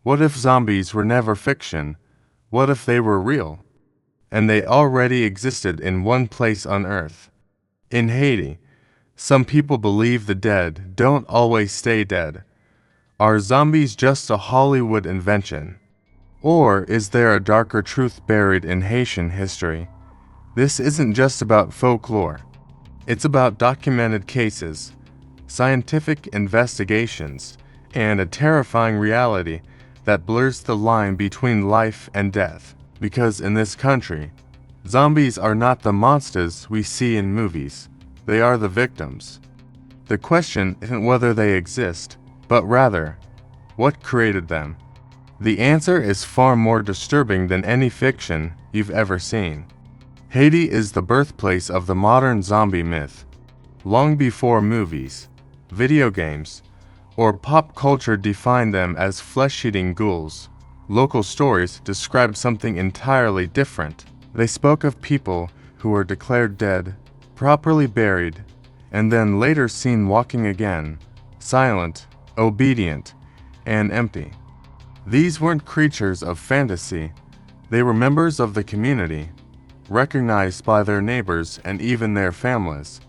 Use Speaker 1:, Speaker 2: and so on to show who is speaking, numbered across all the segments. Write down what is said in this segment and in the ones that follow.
Speaker 1: What if zombies were never fiction? What if they were real? And they already existed in one place on Earth. In Haiti, some people believe the dead don't always stay dead. Are zombies just a Hollywood invention? Or is there a darker truth buried in Haitian history? This isn't just about folklore. It's about documented cases, scientific investigations, and a terrifying reality that blurs the line between life and death. Because in this country, zombies are not the monsters we see in movies. They are the victims. The question isn't whether they exist, but rather, what created them? The answer is far more disturbing than any fiction you've ever seen. Haiti is the birthplace of the modern zombie myth. Long before movies, video games, or pop culture defined them as flesh-eating ghouls, local stories described something entirely different. They spoke of people who were declared dead, properly buried, and then later seen walking again, silent, obedient, and empty. These weren't creatures of fantasy. They were members of the community, recognized by their neighbors and even their families.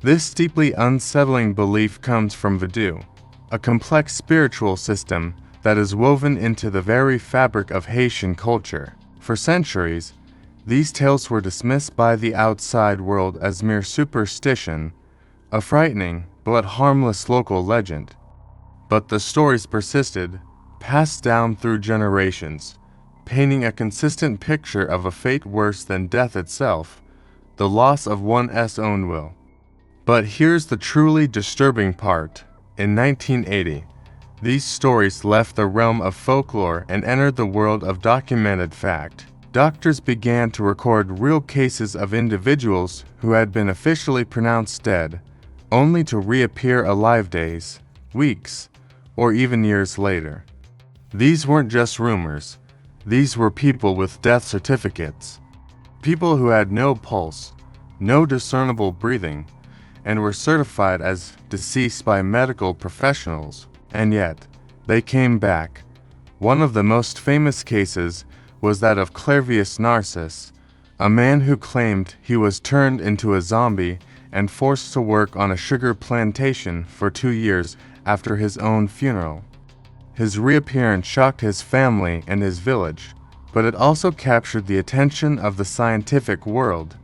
Speaker 1: This deeply unsettling belief comes from voodoo, a complex spiritual system that is woven into the very fabric of Haitian culture. For centuries, these tales were dismissed by the outside world as mere superstition, a frightening but harmless local legend. But the stories persisted, passed down through generations, painting a consistent picture of a fate worse than death itself, the loss of one's own will. But here's the truly disturbing part. In 1980, these stories left the realm of folklore and entered the world of documented fact. Doctors began to record real cases of individuals who had been officially pronounced dead, only to reappear alive days, weeks, or even years later. These weren't just rumors. These were people with death certificates. People who had no pulse, no discernible breathing, and were certified as deceased by medical professionals. And yet, they came back. One of the most famous cases was that of Clairvius Narcissus, a man who claimed he was turned into a zombie and forced to work on a sugar plantation for 2 years after his own funeral. His reappearance shocked his family and his village, but it also captured the attention of the scientific world.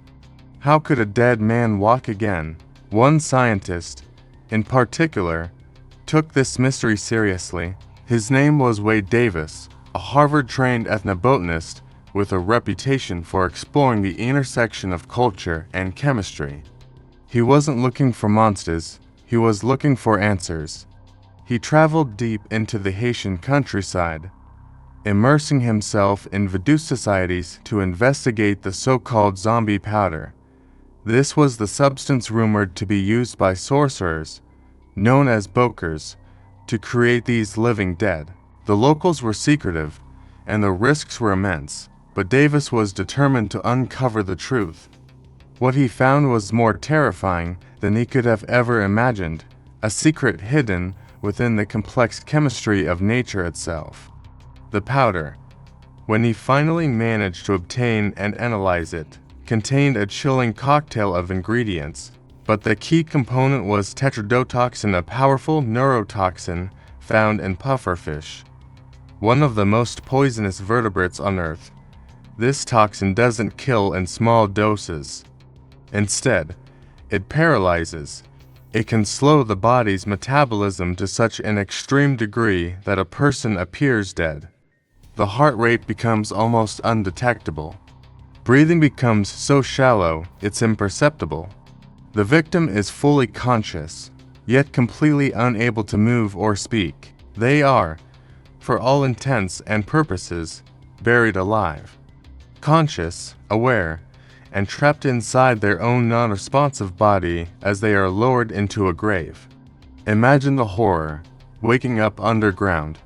Speaker 1: How could a dead man walk again? One scientist, in particular, took this mystery seriously. His name was Wade Davis, a Harvard-trained ethnobotanist with a reputation for exploring the intersection of culture and chemistry. He wasn't looking for monsters, he was looking for answers. He traveled deep into the Haitian countryside, immersing himself in voodoo societies to investigate the so-called zombie powder. This was the substance rumored to be used by sorcerers, known as bokers, to create these living dead. The locals were secretive, and the risks were immense, but Davis was determined to uncover the truth. What he found was more terrifying than he could have ever imagined, a secret hidden within the complex chemistry of nature itself. The powder, when he finally managed to obtain and analyze it, contained a chilling cocktail of ingredients, but the key component was tetrodotoxin, a powerful neurotoxin found in pufferfish, one of the most poisonous vertebrates on Earth. This toxin doesn't kill in small doses. Instead, it paralyzes. It can slow the body's metabolism to such an extreme degree that a person appears dead. The heart rate becomes almost undetectable. Breathing becomes so shallow, it's imperceptible. The victim is fully conscious, yet completely unable to move or speak. They are, for all intents and purposes, buried alive. Conscious, aware, and trapped inside their own non-responsive body as they are lowered into a grave. Imagine the horror, waking up underground.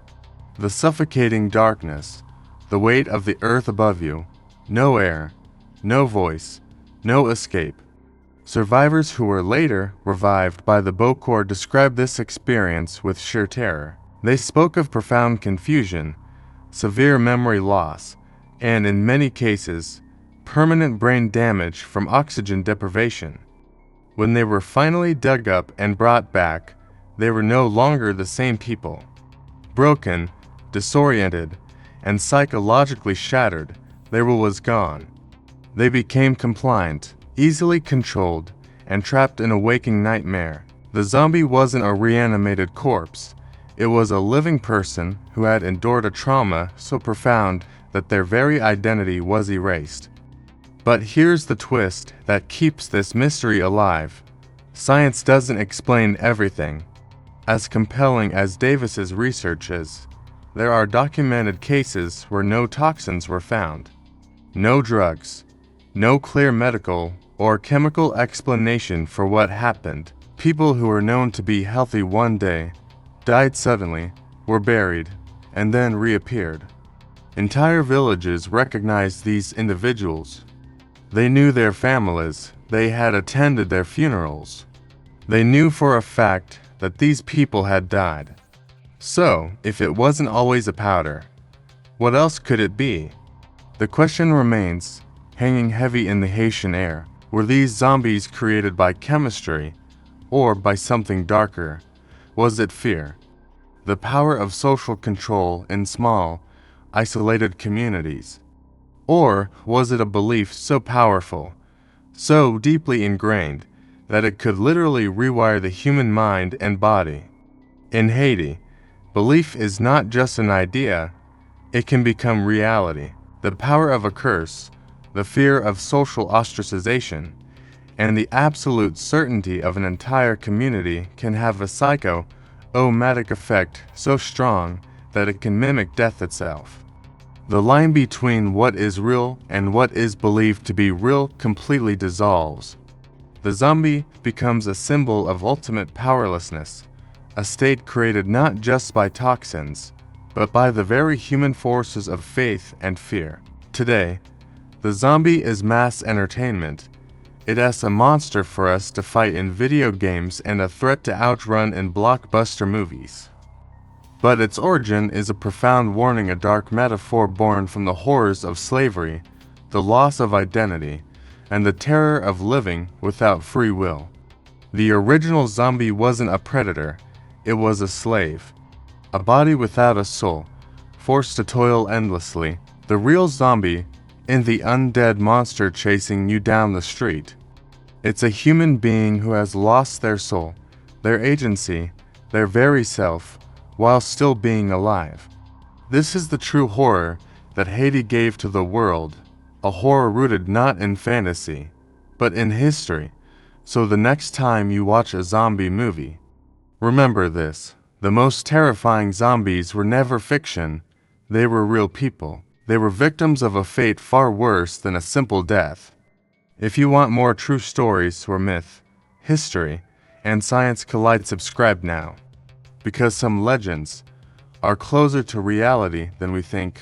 Speaker 1: The suffocating darkness, the weight of the earth above you, no air, no voice, no escape. Survivors who were later revived by the Bokor describe this experience with sheer terror. They spoke of profound confusion, severe memory loss, and in many cases, permanent brain damage from oxygen deprivation. When they were finally dug up and brought back, they were no longer the same people. Broken, disoriented, and psychologically shattered, their will was gone. They became compliant, easily controlled, and trapped in a waking nightmare. The zombie wasn't a reanimated corpse. It was a living person who had endured a trauma so profound that their very identity was erased. But here's the twist that keeps this mystery alive. Science doesn't explain everything. As compelling as Davis's research is, there are documented cases where no toxins were found. No drugs. No clear medical or chemical explanation for what happened. People who were known to be healthy one day, died suddenly, were buried, and then reappeared. Entire villages recognized these individuals. They knew their families. They had attended their funerals. They knew for a fact that these people had died. So, if it wasn't always a powder, what else could it be? The question remains, hanging heavy in the Haitian air. Were these zombies created by chemistry, or by something darker? Was it fear? The power of social control in small, isolated communities? Or was it a belief so powerful, so deeply ingrained, that it could literally rewire the human mind and body? In Haiti, belief is not just an idea, it can become reality. The power of a curse, the fear of social ostracization, and the absolute certainty of an entire community can have a psycho-omatic effect so strong that it can mimic death itself. The line between what is real and what is believed to be real completely dissolves. The zombie becomes a symbol of ultimate powerlessness, a state created not just by toxins, but by the very human forces of faith and fear. Today, the zombie is mass entertainment. It is a monster for us to fight in video games and a threat to outrun in blockbuster movies. But its origin is a profound warning, a dark metaphor born from the horrors of slavery, the loss of identity, and the terror of living without free will. The original zombie wasn't a predator, it was a slave. A body without a soul, forced to toil endlessly. The real zombie is the undead monster chasing you down the street. It's a human being who has lost their soul, their agency, their very self, while still being alive. This is the true horror that Haiti gave to the world, a horror rooted not in fantasy, but in history. So the next time you watch a zombie movie, remember this: the most terrifying zombies were never fiction, they were real people. They were victims of a fate far worse than a simple death. If you want more true stories where myth, history, and science collide, subscribe now. Because some legends are closer to reality than we think.